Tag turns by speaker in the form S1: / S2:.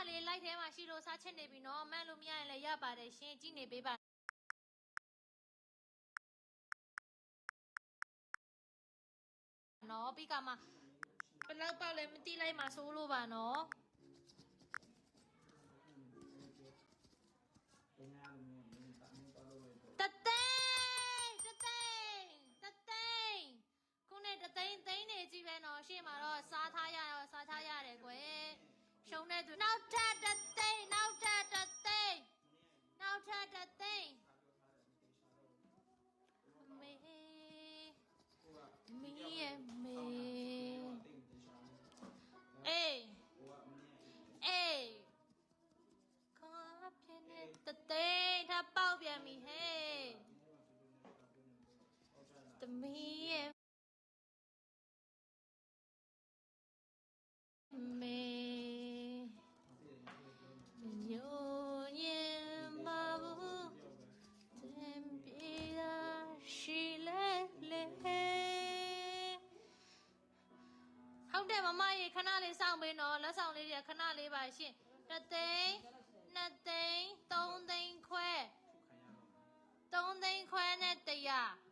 S1: လေးလိုက်ထဲမှာရှိလို့စားချစ်နေပြီနော်မှန်လို့မရရင်လည်းရပါတယ်ရှင်ကြည့်နေပေးပါနော်ပြီးကမှဘယ်လောက်ပေါက်လဲမတိလိုက်မှာစိုးလို့ပါနော်တသိန်းခုနဲ့တသိန်းနေကြည့်ပဲနော်ရှေ့မှာတော့စားထားရတယ်ကွယ်ရှုံးတဲ့သူနောက်ထပ်တသိန်းမေရဲ့မေအေးခေါ်ပြင်းတဲ့တသိန်းထပ်ပေါက်ပြန်ပြီဟေးသမီးရဲ့မေညိုညင်ပါဘူးတင်ပြေတာရှိလေဟုတ်တယ်မမရေခဏလေးစောင့်ပေးနော်လက်ဆောင်လေးတွေခဏလေးပါရှင်1သိန်း2သိန်း3သိန်းခွဲ3သိန်းခွဲနဲ့100